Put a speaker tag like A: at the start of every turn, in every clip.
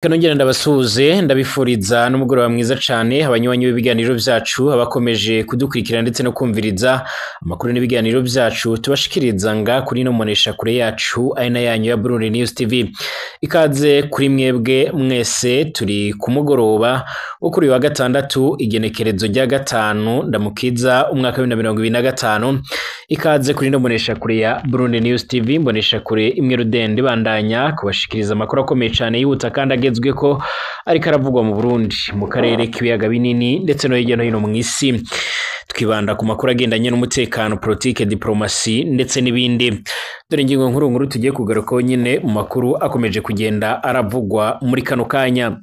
A: Kanongera ndabasuhuze ndabifuriza n'umugoroba mwiza cane abanywanyi b'ibiganiro vyacu abakomeje kudukurikira ndetse no kumviriza amakuru n'ibiganiro vyacu tubashikiriza nga kuri no monesha kure yacu aina yanyu ya Burundi News TV. Ikaze kuri mwebwe mwese turi ku mugoroba wo kuri wa gatandatu igenekerezo rya gatanu ndamukiza umwaka wa 2025. Ikaze kuri no monesha kure ya Burundi News TV, mbonesha kure imwe rudende bandanya kubashikiriza amakuru akomeye cane yihuta kandi agezwe ko ariko aravugwa mu Burundi mu karere k'ibiyaga binini ndetse no hirya no hino mu isi. Twibanda ku makuru agendanye n'umutekano, politique, diplomasi ndetse n'ibindi. Dore ingingo nkuru tugiye kugarukaho nyine mu makuru akomeje kugenda aravugwa muri kano kanya.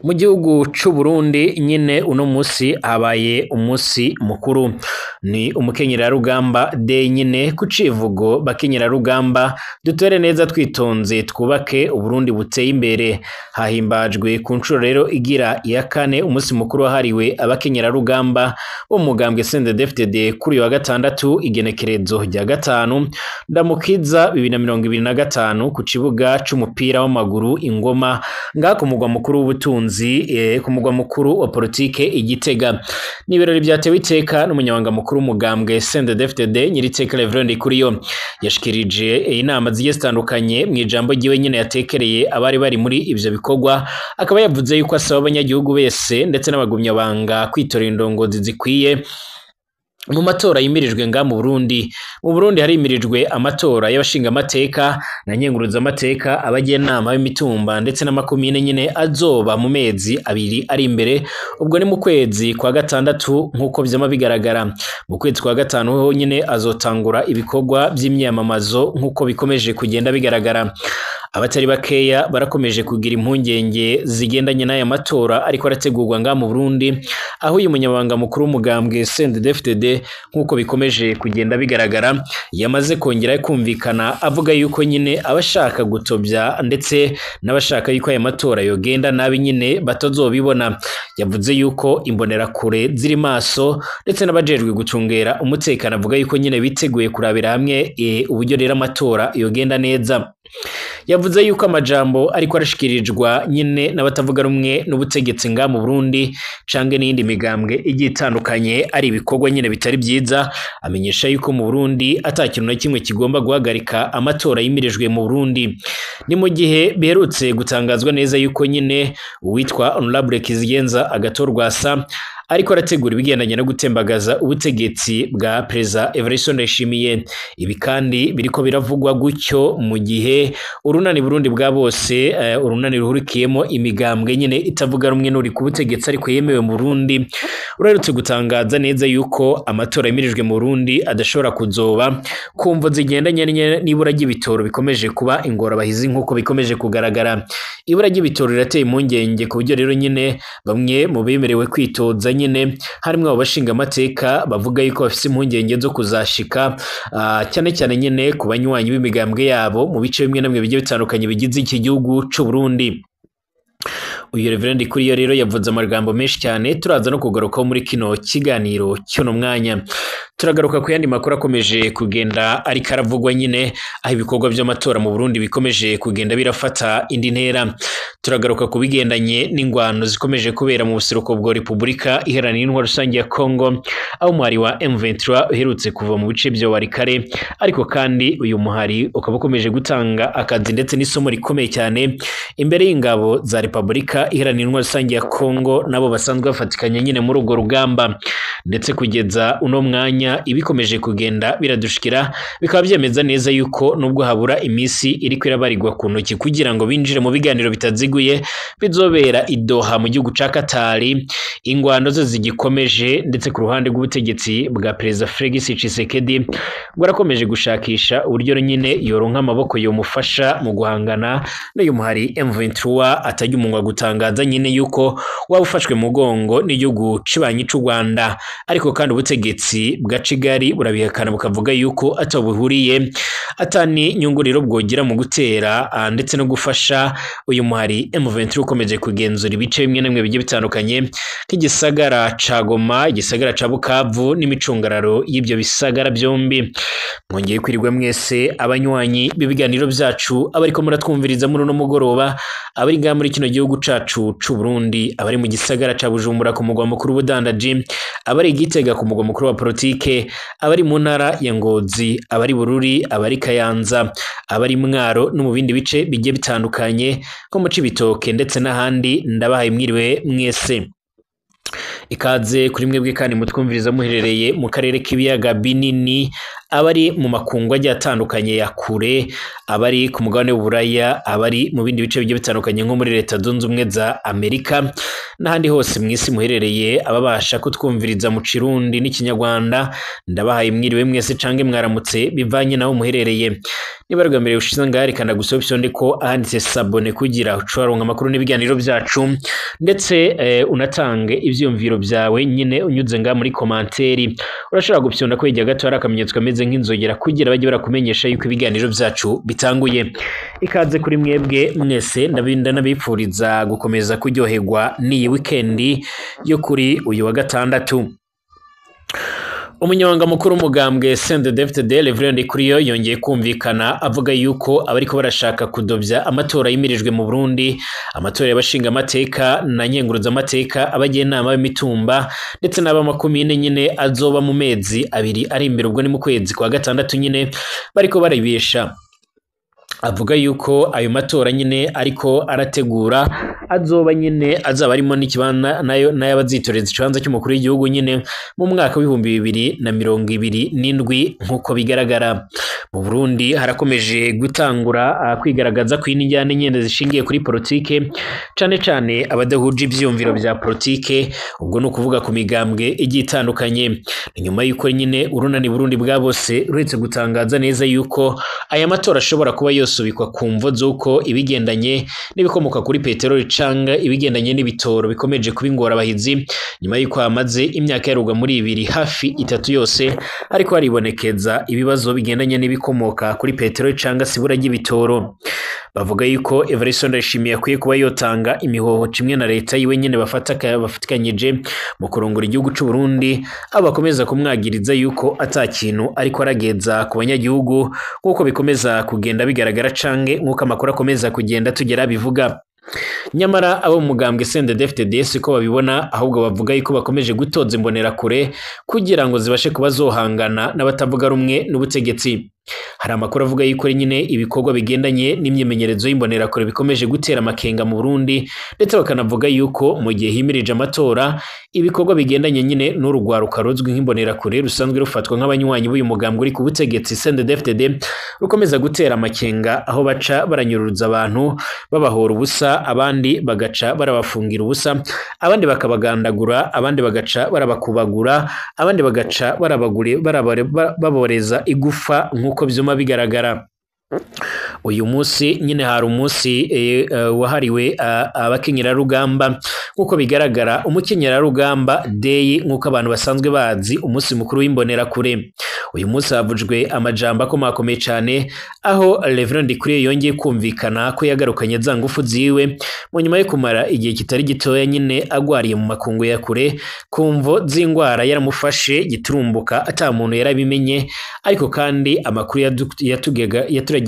A: Mu gihugu c'u Burundi nyine uno musi habaye umusi mukuru, ni umukenyera rugamba de nyine ku civugo bakenyera rugamba dutere neza twitonze twubake Uburundi buteye imbere. Hahimbajwe ku ncuro rero igira iya kane umusi mukuru wahariwe abakenyera rugamba bo mugambwe CNDD-FDD kuri wa gatandatu igenekerezo rya gatanu ndamukiza 2025 ku kibuga c'umupira w'amaguru Ingoma nga ku mugwa mukuru w'ubutunzi ku mugwa mukuru wa politike Igitega. N'ibirori byatewe iteka n'umunyamabanga mukuru mugambwe CNDD-FDD Nyiriteka Reverend Ndikuriyo yashikirije inama zigiye zitandukanye mu ijambo ryiwe nyine yatekereye abari bari muri ivyo bikorwa, akaba yavuze yuko asaba abanyagihugu bese ndetse n'abagumyabanga kwitorera indongozi zikwiye mu matora yimirijwe nga mu Burundi. Mu Burundi harimirijwe amatora y'abashinga amateka na nyenguruza amateka, abagenama b'imitumba ndetse n'amakomine nyine azoba mu mezi abiri ari imbere. Ubwo ni mu kwezi kwa gatandatu nkuko vyama bigaragara. Mu kwezi kwa gatanu ho nyine azotangura ibikorwa vy'imyamamazo nkuko bikomeje kugenda bigaragara. Abatari bakeya barakomeje kugira impungenge zigendanye n'aya matora ariko arategurwa nga mu Burundi, aho uyu munyamabanga mukuru w'umugambwe CNDD-FDD nkuko bikomeje kugenda bigaragara yamaze kongera kumvikana avuga yuko nyine abashaka gutobya ndetse n'abashaka yuko aya matora yogenda nabi nyine batazobibona. Yavuze yuko imbonera kure ziri maso ndetse n'abajejwe gucungera umutekano, avuga yuko nyine biteguye kurabira hamwe uburyo rero amatora yogenda neza. Yavuze yuko amajambo ariko arashikirijwa nyine n'abatavuga rumwe n'ubutegetsi nga mu Burundi canke n'indi migambwe igiye itandukanye ari ibikorwa nyine bitari byiza. Amenyesha yuko mu Burundi atakintu na kimwe kigomba guhagarika amatora yimirijwe mu Burundi. Ni mu gihe biherutse gutangazwa neza yuko nyine uwitwa Honorable Kizigenza Agathon ariko arategura ibigendanye no gutembagaza ubutegetsi bwa Perezida Evariste Ndayishimiye. Ibi kandi biriko biravugwa gutyo mu gihe urunani Burundi bwa bose urunani ruhurikiyemo imigambwe nyine itavuga rumwe n'uri ku butegetsi ariko yemewe mu Burundi urarutse gutangaza neza yuko amatora yimirijwe mu Burundi adashobora kuzoba kumvo zigendanye n'ibura ry'ibitoro bikomeje kuba ingorabahizi nkuko bikomeje kugaragara. Ibura ry'ibitoro rirateye impungenge ku buryo rero nyine bamwe mu bemerewe kwitoza nyine harimwo abashinga amateka bavuga yuko bafise impungenge zo kuzashika cyane cyane nyine ku banywanyi b'imigambwe yabo mu bice bimwe namwe bigiye bitandukanye bigize iki gihugu c'u Burundi. Uyu Reverend Ndikuriyo rero yavuze amagambo menshi cyane turaza no kugarukaho muri kino kiganiro cy'uno mwanya. Turagaruka ku yandi makuru akomeje kugenda ariko aravugwa nyine aho ibikorwa by'amatora mu Burundi bikomeje kugenda birafata indi ntera. Turagaruka ku bigendanye n'ingwano zikomeje kubera mu buseruko bwa Repubulika Iharanira Intwaro Rusange ya Kongo, aho umuhari wa M23 uherutse kuva mu bice byo Warikare, ariko kandi uyu muhari ukaba ukomeje gutanga akazi ndetse n'isomo rikomeye cyane imbere y'ingabo za Repubulika Iharanira Intwaro Rusange ya Kongo nabo basanzwe bafatikanya nyine muri urwo rugamba. Ndetse kugeza uno mwanya ibikomeje kugenda biradushikira bikaba byemeza neza yuko nubwo habura imisi iri kwirabarirwa ku ntoki kugira ngo binjire mu biganiro bitaziguye bizobera i Doha mu gihugu ca Qatar, ingwano zo zigikomeje ndetse ku ruhande rw'ubutegetsi bwa Perezida Felix Tshisekedi ngo arakomeje gushakisha uburyo nyine yoronka amaboko yomufasha mu guhangana n'uyu muhari M23 atajya umunwa gutangaza nyine yuko waba ufashwe mu mugongo n'igihugu cibanyi c'u Rwanda. ariko kandi ubutegetsi bwa Kigali burabihakana bukavuga yuko atabuhuriye atani nyunguriro bwogira mu gutera ndetse no gufasha uyu muhari M23 ukomeje kugenzura ibice bimwe namwe bigiye bitandukanye nk'igisagara ca Goma, igisagara ca Bukavu n'imicungararo y'ibyo bisagara byombi. Mwongeye kwirirwa mwese abanywanyi b'ibiganiro byacu abariko muratwumviriza muri no mugoroba, abari nga muri kino gihugu cacu c'u Burundi, abari mu gisagara ca Bujumbura ku mugwa mukuru w'ubudandaji, abari Gitega ku mugwa mukuru wa politike, abari mu ntara ya Ngozi, abari Bururi, abari Kayanza, abari Mwaro no mu bindi bice bigiye bitandukanye ko mu Cibitoke ndetse n'ahandi, ndabahaye mwiriwe mwese. Ikaze kuri mwebwe kandi mutwumviriza muherereye mu karere k'ibiyaga binini, abari mu makungu agiye atandukanye ya kure, abari ku mugabane w'Uburaya, abari mu bindi bice bigiye bitandukanye nko muri Leta Zunze Ubumwe za Amerika n'ahandi hose mwisi muherereye, ababasha kutwumviriza mu Kirundi n'Ikinyarwanda, ndabahaye mwiriwe mwese cange mwaramutse bivanye naho muherereye. Niba rugambere ushize ngari kandi gusaba ndiko ahanditse sabone kugira ucaronka amakuru n'ibiganiro byacu, ndetse unatange ivyumviro byawe nyine unyuze nga muri komanteri. Urashobora gupyonda ko ijya gato arakamenyetso kameze nk'inzogera kugira bajye barakumenyesha yuko ibiganiro byacu bitanguye. Ikaze kuri mwebwe mwese, ndabinda nabipfuriza gukomeza kuryoherwa n'iyi weekend yo kuri uyu wa gatandatu. Umunyamabanga mukuru umugambwe CNDD-FDD Reverend Ndikuriyo yongeye kumvikana avuga yuko abariko barashaka kudobya amatora yimirijwe mu Burundi, amatora y'abashinga amateka na nyenguruza amateka, abagiye inama y'imitumba ndetse n'abamakomine nyine azoba mu mezi abiri ari imbere, ubwo ni mu kwezi kwa gatandatu nyine bariko baribesha. Avuga yuko ayo matora nyine ariko arategura azoba nyine azaba arimo n'ikibana nayo n'abazitoreza ikibanza cy'umukuru w'igihugu nyine mu mwaka w'ibihumbi 2027 nk'uko bigaragara. Mu Burundi harakomeje gutangura kwigaragaza kw'injyane nyene zishingiye kuri politike, cane cane abadahuje ivyumviro bya politike, ubwo no kuvuga ku migambwe igiye itandukanye. Nyuma yuko nyine urunani Burundi bwa bose uretse gutangaza neza yuko aya matora ashobora kuba yosubikwa ku mvo z'uko ibigendanye n'ibikomoka kuri peteroli canga ibigendanye n'ibitoro bikomeje kubingora abahizi, nyuma yuko hamaze imyaka yarugwa muri 2 hafi 3 yose ariko haribonekeza ibibazo bigendanye n'ibikomoka kuri peteroli canga sibura ry'ibitoro. Bavuga yuko Evariste Ndayishimiye akwiye kuba yotanga imihoho kimwe na leta yiwe nyene bafatikanyije mu kurongora igihugu c'u Burundi, abakomeza kumwagiriza yuko atakintu ariko arageza ku banyagihugu nkuko bikomeza kugenda bigaragara cange nkuko amakuru akomeza kugenda tugera bivuga. Nyamara abo mugambwe CNDD-FDD siko babibona, ahubwo bavuga yuko bakomeje gutoza imbonera kure kugira ngo zibashe kuba zohangana n'abatavuga rumwe n'ubutegetsi. Hari amakuru avuga yuko nyine ibikorwa bigendanye n'imyemenyerezo y'imbonera kure bikomeje gutera amakenga mu Burundi, ndetse bakanavuga yuko mu gihe himirije amatora ibikorwa bigendanye nyine n'urugwaruka ruzwi nk'imbonera kure rusanzwe rufatwa nk'abanywanyi b'uyu mugambwe uri ku butegetsi CNDD-FDD rukomeza gutera amakenga, aho baca baranyururuza abantu babahora ubusa, abandi bagaca barabafungira ubusa, abandi bakabagandagura, abandi bagaca barabakubagura, abandi bagaca baboreza igufa nkuko vyuma bigaragara. Uyu munsi nyine hari umunsi wahariwe abakenyerarugamba nkuko bigaragara, umukenyerarugamba day nkuko abantu basanzwe bazi, umunsi mukuru w'imbonera kure. Uyu munsi havujwe amajambo akomakomeye cyane, aho Reverend Ndikuriyo yongeye kumvikana ko yagarukanye za ngufu ziwe mu nyuma yo kumara igihe kitari gitoya nyine agwariye mu makungu ya kure kumvo z'ingwara yaramufashe giturumbuka ata muntu yarabimenye, ariko kandi amakuru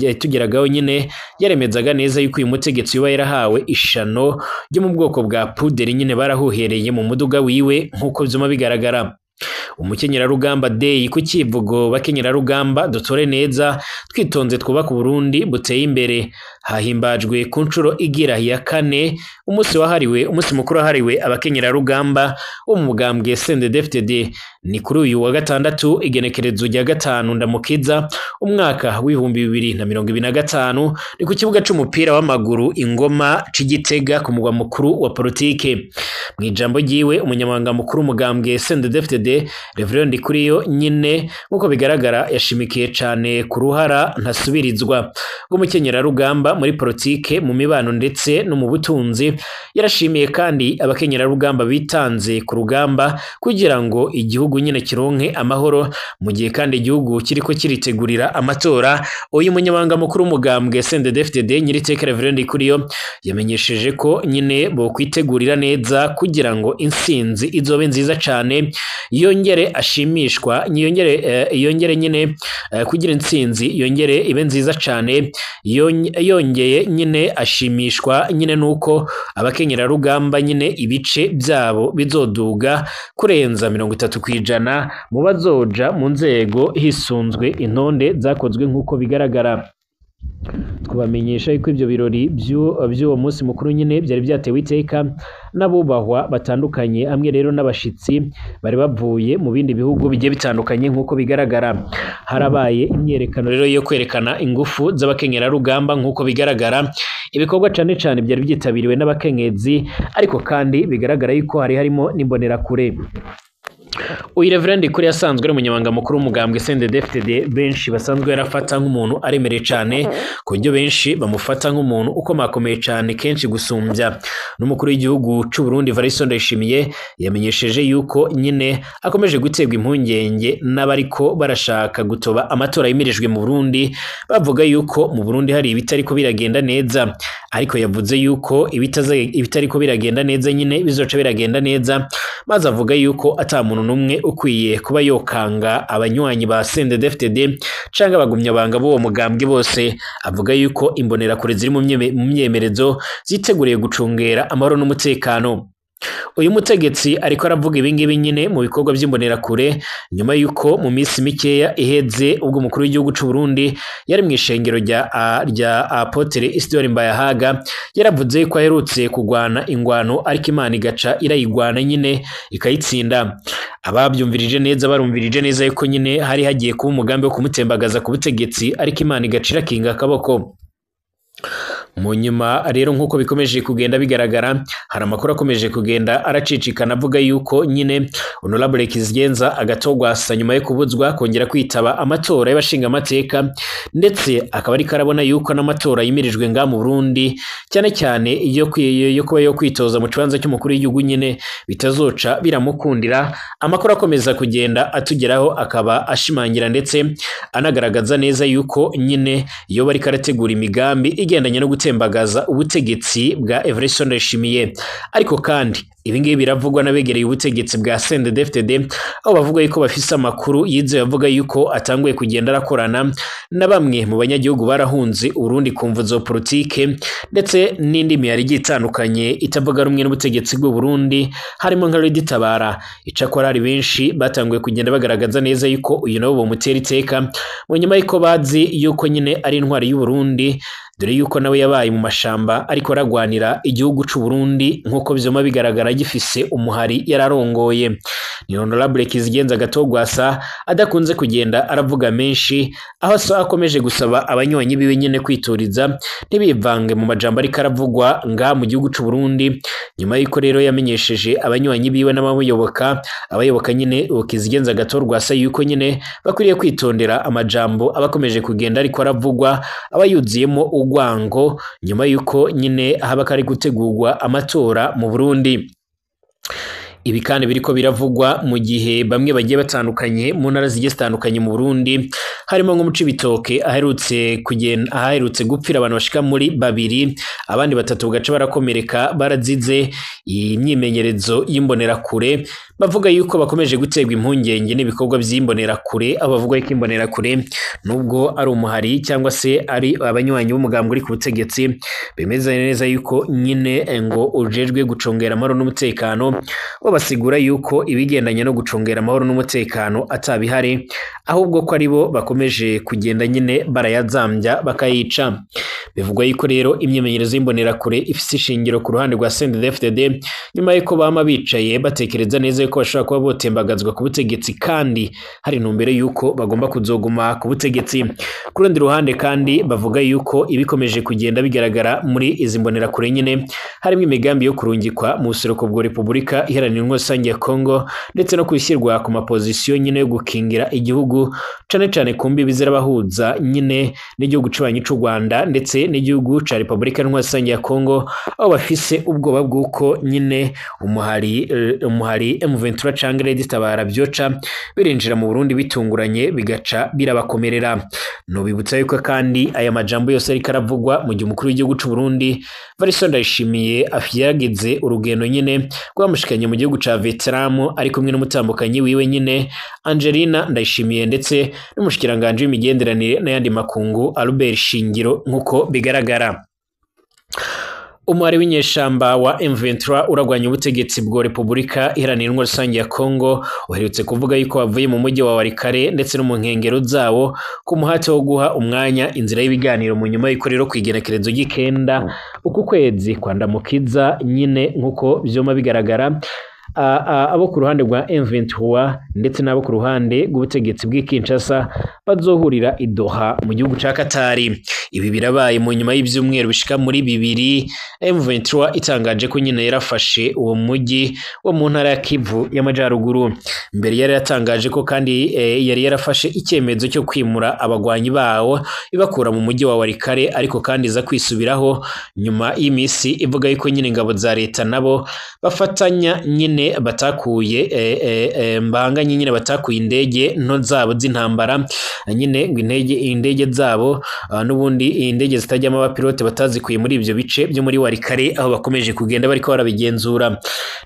A: yatugeragaho nyine yaremezaga neza yuko uyu mutegetsi yuba yarahawe ishano ryo mu bwoko bwa puderi nyine barahuhereye mu muduga wiwe nkuko vyuma bigaragara. Umukenyerarugamba day ku kivugo bakenyerarugamba dutore neza twitonze twubaka Burundi buteye imbere, hahimbajwe ku nshuro igira ya 4 umunsi mukuru wahariwe abakenyerarugamba wo mu mugambwe CNDD-FDD. Ni kuri uyu wa gatandatu igenekerezo rya 5 ndamukiza umwaka w'ibihumbi 2025, ni ku kibuga c'umupira w'amaguru Ingoma c'Igitega ku mugwa mukuru wa politike. Mu ijambo ryiwe umunyamabanga mukuru umugambwe CNDD-FDD CNDD-FDD Reverend Ndikuriyo nyine nkuko bigaragara yashimikiye cane ku ruhara ntasubirizwa rw'umukenyerarugamba muri politike mu mibano ndetse no mu butunzi. Yarashimiye kandi abakenyerarugamba bitanze ku rugamba kugira ngo igihugu nyine kironke amahoro mu gihe kandi igihugu kiriko kiritegurira amatora. Uyu munyamabanga mukuru w'umugambwe CNDD-FDD Nyiriteka Reverend Ndikuriyo yamenyesheje ko nyine bo kwitegurira neza kugira ngo insinzi izobe nziza cane, yongere ashimishwa yongere nyine kugira insinzi yongere ibe nziza cane. Yongeye nyine ashimishwa nyine nuko abakenyerarugamba nyine ibice byabo bizoduga kurenza 30% mu bazoja mu nzego hisunzwe intonde zakozwe nkuko bigaragara. Twabamenyesha yuko ivyo birori by'uwo munsi mukuru nyine byari byatewe iteka n'abubahwa batandukanye, hamwe rero n'abashitsi bari bavuye mu bindi bihugu bigiye bitandukanye nkuko bigaragara. Harabaye imyerekano rero yo kwerekana ingufu z'abakenyerarugamba nkuko bigaragara. Ibikorwa cane cane byari byitabiriwe n'abakenyezi, ariko kandi bigaragara yuko harimo n'imbonerakure. Uyu Reverend Ndikuriyo asanzwe ari umunyamabanga mukuru w'umugambwe CNDD-FDD benshi basanzwe yarafata nk'umuntu aremereye cane, ku buryo benshi bamufata nk'umuntu ukomakomeye cane kenshi gusumbya n'umukuru w'igihugu c'u Burundi Evariste Ndayishimiye. Yamenyesheje yuko nyine akomeje guterwa impungenge n'abariko barashaka gutoba amatora yimirijwe mu Burundi, bavuga yuko mu Burundi hari ibitariko biragenda neza, ariko yavuze yuko ibitariko biragenda neza nyine bizoca biragenda neza, maze avuga yuko ata muntu numwe ukwiye kuba yokanga abanywanyi ba CNDD-FDD canke abagumyabanga b'uwo mugambwe bose. Avuga yuko imbonerakure ziri mu myemerezo ziteguriye gucungera amahoro n'umutekano. Uyu mutegetsi ariko aravuga ibingibi nyine mu bikorwa by'imbonerakure nyuma yuko mu minsi mikeya iheze ubwo umukuru w'igihugu c'u Burundi yari mu ishengero rya Apotre Isidore Mbayahaga yaravuze ko aherutse kugwana ingwano, ariko Imana igaca irayigwana nyine ikayitsinda. Ababyumvirije neza barumvirije neza yuko nyine hari hagiye kuba umugambi wo kumutembagaza ku butegetsi, ariko Imana igaca irakinga akaboko. Mu nyuma rero nkuko bikomeje kugenda bigaragara, hari amakuru akomeje kugenda aracicikana avuga yuko nyine Honorable Kizigenza Agatogwasa nyuma yo kubuzwa kongera kwitaba amatora y'abashinga amateka, ndetse akaba ari karabona yuko n'amatora yimirijwe nga mu Burundi cyane cyane iyo kuba yo kwitoza mu kibanza cy'umukuru w'igihugu nyine bitazoca biramukundira. Amakuru akomeza kugenda atugeraho akaba ashimangira ndetse anagaragaza neza yuko nyine iyo bari karategura imigambi igendanye no gutembagaza ubutegetsi bwa Evariste Ndayishimiye. Ariko kandi ibingibi biravugwa n'abegereye ubutegetsi bwa CNDD-FDD, aho bavuga yuko bafise amakuru yizewe avuga yuko atanguye kugenda arakorana na bamwe mu banyagihugu barahunze Urundi ku mvu zo politike ndetse n'indi miyari igiye itandukanye itavuga rumwe n'ubutegetsi bw'u Burundi, harimo nka Lady Tabara. Icakora ari benshi batanguye kugenda bagaragaza neza yuko uyu nabo bomutera iteka mu nyuma yuko bazi yuko nyine ari intwari y'u Burundi, dore yuko nawe yabaye mu mashamba ariko aragwanira igihugu c'u Burundi nkuko bizoma bigaragara gifise umuhari yararongoye. Ni Honorable Kizigenza Agatogwasa adakunze kugenda aravuga menshi, aho akomeje gusaba abanywanyi biwe nyine kwituriza ntibivange mu majambo ariko aravugwa nga mu gihugu c'u Burundi. Nyuma yuko rero yamenyesheje abanywanyi biwe abayoboka nyine Kizigenza Agatogwasa yuko nyine bakwiriye kwitondera amajambo abakomeje kugenda ariko aravugwa abayuziyemo ugwango, nyuma yuko nyine haba kari gutegurwa amatora mu Burundi. Ibi kandi biriko biravugwa mu gihe bamwe bagiye batandukanye mu ntara zigiye zitandukanye mu Burundi, harimo nko mu Cibitoke aherutse gupfira abantu bashika muri 2, abandi 3 bagaca barakomereka barazize imyimenyerezo y'imbonerakure. Bavuga yuko bakomeje guterwa impungenge n'ibikorwa by'imbonerakure, abo bavuga yuko imbonerakure nubwo ari umuhari cyangwa se ari abanywanyi b'umugambwe uri ku butegetsi, bemeza neza yuko nyine ngo ujejwe gucungera amahoro n'umutekano, basigura yuko ibigendanye no gucungera amahoro n'umutekano atabihari, ahubwo ko ari bo bakomeza bakomeje kugenda nyine barayazambya bakayica. Bivugwa yuko rero imyimenyerezo y'imbonerakure ifise ishingiro ku ruhande rwa CNDD-FDD nyuma yuko bama bicaye batekereza neza yuko bashobora kuba botembagazwa ku butegetsi kandi hari intumbero yuko bagomba kuzoguma ku butegetsi. Ku rundi ruhande kandi bavuga yuko ibikomeje kugenda bigaragara muri izi mbonerakure nyine harimo imigambi yo kurungikwa mu buseruko bwa Repubulika Iharanira Intwaro Rusange ya Kongo ndetse no kwishyirwa ku mapozisiyo nyine yo gukingira igihugu cane cane ku mbibi zirabahuza nyine n'igihugu c'ubanyi c'u Rwanda ndetse n'igihugu ca Repubulika Iharanira Intwaro Rusange ya Kongo, aho bafise ubwoba bw'uko nyine umuhari M23 canke Red Tabara byoca birinjira mu Burundi bitunguranye bigaca birabakomerera. No bibutsa yuko kandi aya majambo yose ariko aravugwa mu gihe umukuru w'igihugu c'u Burundi Valentin Ndayishimiye afyagize urugendo nyine rwamushikanye mu gihugu ca Vietnam ari kumwe n'umutambukanyi wiwe nyine Angelina Ndayishimiye ndetse n'umushikiranganje w'imigenderanire n'ayandi makungu Albert Shingiro nkuko bigaragara. Umuhari w'inyeshamba wa M23 uragwanya ubutegetsi bwa Repubulika Iharanira Intwaro Rusange ya Kongo uherutse kuvuga yuko bavuye mu mujyi wa Walikale ndetse no mu nkengero zawo ku muhati wo guha umwanya inzira y'ibiganiro mu nyuma y'uko rero kwigenekerezo y'ikenda uku kwezi kwandamukiza nyine nkuko vyoma bigaragara. Abo ku ruhande rwa M23 ndetse n'abo ku ruhande rw'ubutegetsi bw'Kinshasa bazohurira i Doha mu gihugu ca Katari. Ibi birabaye mu nyuma y'ivyumweru bishika muri 2 M23 itangaje ko nyine yarafashe uwo mujyi wo mu ntara ya Kivu y'Amajyaruguru. Mbere yari yatangaje ko kandi yari yarafashe icyemezo cyo kwimura abagwanyi bawo ibakura mu mujyi wa Walikale, ariko kandi iza kwisubiraho nyuma y'imisi ivuga yuko nyine ingabo za leta nabo bafatanya nyine batakuye mbanganye nyine batakuye indege nto zabo z'intambara nyine ngo indege zabo n'ubundi indege zitajyamo abapilote batazikuye muri ivyo bice byo muri Walikale, aho bakomeje kugenda bariko barabigenzura.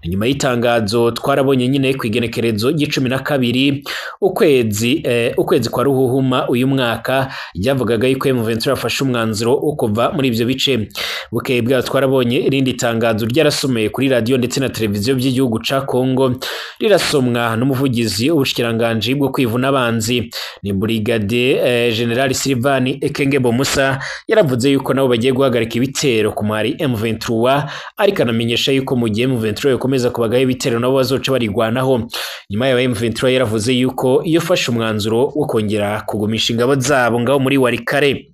A: Nyuma y'itangazo twarabonye nyine kwigenekerezo g'12 ukwezi kwa Ruhuhuma uyu mwaka ryavugaga yuko M23 yafashe umwanzuro wo kuva muri ivyo bice. Bukeye bwa twarabonye irindi tangazo ryarasomeye kuri radio ndetse na televiziyo by'igihugu ca Kongo rirasomwa n'umuvugizi w'ubushikiranganje bwo kwivuna abanzi ni Brigade General Sylvain Ekengebo Musa. Yaravuze yuko nabo bagiye guhagarika ibitero ku mari M23, ariko anamenyesha yuko mu gihe M23 yakomeza kubagaho ibitero nabo bazoca barigwanaho. Nyuma ya M23 yaravuze yuko iyo fashe umwanzuro wo kongera kugumisha ingabo zabo ngaho muri Walikale.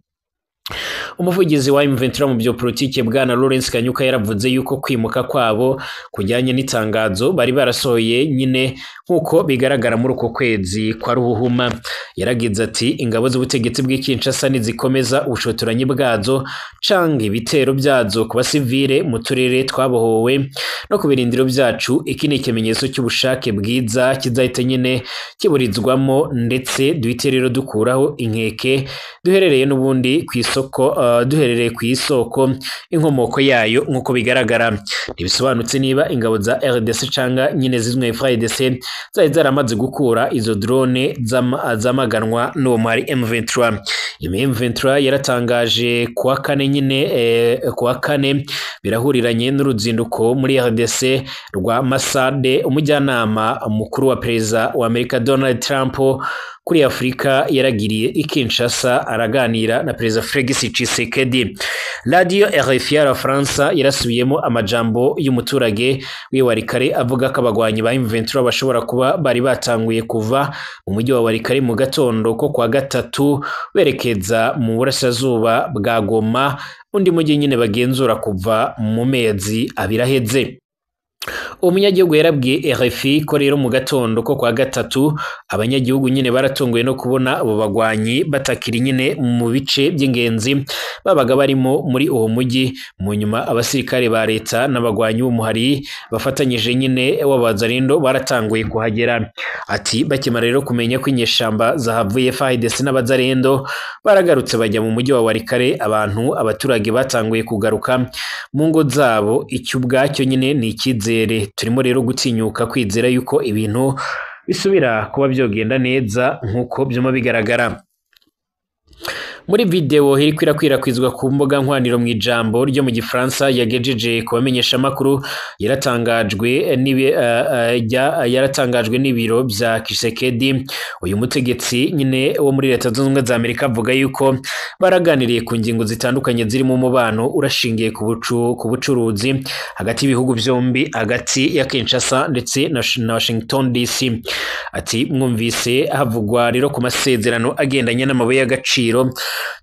A: Umuvugizi wa M23 mu byo politike bwana Lawrence Kanyuka yaravuze yuko kwimuka kwabo kujyanye n'itangazo bari barasohoye nyine nkuko bigaragara muri uko kwezi kwa Ruhuhuma. Yaragize ati ingabo z'ubutegetsi bw'Kinshasa nizikomeza ubushotoranyi bwazo canke ibitero byazo ku basivile mu turere twabohowe no ku birindiro byacu, iki ni ikimenyetso cy'ubushake bwiza kizahita nyine kiburizwamo, ndetse duhite rero dukuraho inkeke duherereye n'ubundi ku isoko duherereye ku isoko inkomoko yayo nkuko bigaragara. Ntibisobanutse niba ingabo za RDC canga nyine zizwe FARDC zari zaramaze gukura izo drone zamaganwa n'uwo mwari M23. M23 yaratangaje kuwa kane nyine kuwa kane birahuriranye n'uruzinduko muri RDC rwa Masade, umujyanama mukuru wa perezida wa Amerika Donald Trump kuri Afrika, yaragiriye i Kinshasa araganira na perezida Felix Tshisekedi. Radio RFI ya France yarasubiyemo amajambo y'umuturage w'Iwalikale avuga ko abagwanyi ba M23 bashobora kuba bari batanguye kuva mu mujyi wa Walikale mu gatondo ko kwa gatatu berekeza mu burasirazuba bwa Goma, undi mujyi nyine bagenzura kuva mu mezi abiraheze. Umunyagihugu yarabwiye RFI ko rero mu gatondo ko kwa gatatu abanyagihugu nyine baratunguye no kubona abo bagwanyi batakiri nyine mu bice by'ingenzi babaga barimo muri uwo mujyi. Mu nyuma abasirikare ba leta n'abagwanyi b'umuhari bafatanyije nyine w'abazarindo baratanguye kuhagera. Ati bakimara rero kumenya ko inyeshamba zahavuye FARDC n'abazarindo baragarutse bajya mu mujyi wa Walikale, abaturage batanguye kugaruka mu ngo zabo. Icyo ubwacyo nyine ni ikizere. Turimo rero gutinyuka kwizera yuko ibintu bisubira kuba byogenda neza nkuko byuma bigaragara. muri video iri kwirakwizwa ku mbuga nkwaniro mu ijambo ryo mu Gifaransa yagejeje kubamenyesha makuru yaratangajwe n'ibiro bya Tshisekedi. Uyu mutegetsi nyine wo muri Leta Zunze Ubumwe za Amerika avuga yuko baraganiriye ku ngingo zitandukanye ziri mu mubano urashingiye ku bucuruzi hagati y'ibihugu byombi, hagati ya Kinshasa ndetse na Washington DC. Ati mwumvise havugwa rero ku masezerano agendanye n'amabuye y'agaciro,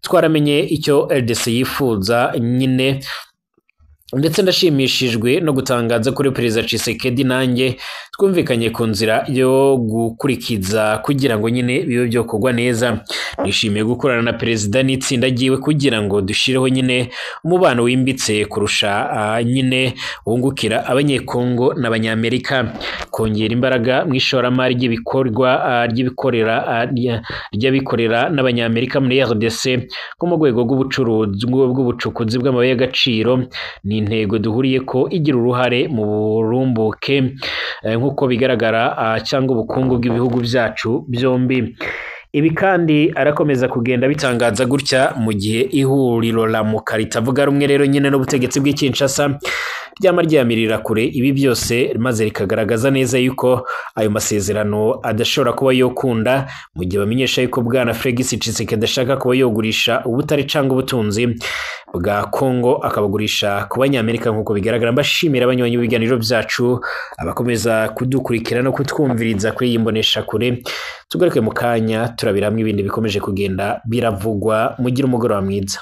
A: twaramenye icyo RDC yifuza nyine, ndetse ndashimishijwe no gutangaza kuri Perezida Tshisekedi nanjye twumvikanye ku nzira yo gukurikiza kugira ngo nyine bibe byo kugwa neza. Nishimiye gukorana na Perezida n'itsinda ryiwe kugira ngo dushireho nyine umubano wimbitse kurusha nyine wungukira abanyekongo n'abanyamerika, kongera imbaraga mu ishoramari ry'abikorera n'abanyamerika muri RDC nko mu rwego bw'ubucukuzi bw'amabuye y'agaciro. Ni intego duhuriye ko igira uruhare mu burumbuke nk'uko bigaragara cyangwa ubukungu bw'ibihugu byacu byombi. Ibi kandi arakomeza kugenda bitangaza gutya mu gihe ihuriro Lamuka ritavuga rumwe rero nyine n'ubutegetsi bw'Kinshasa ryama ryamirira kure ibi byose, maze rikagaragaza neza yuko ayo masezerano adashobora kuba yokunda, mu gihe bamenyesha yuko bwana Felix Tshisekedi ashaka kuba yogurisha ubutare cyangwa ubutunzi bwa Kongo akabagurisha ku banyamerika nk'uko bigaragara. Mbashimira abanywanyi b'ibiganiro byacu, abakomeza kudukurikira no kutwumviriza kuri iyi mbonesha kure. Tugaruke mu kanya turabira hamwe ibindi bikomeje kugenda biravugwa. Mugira umugoroba mwiza.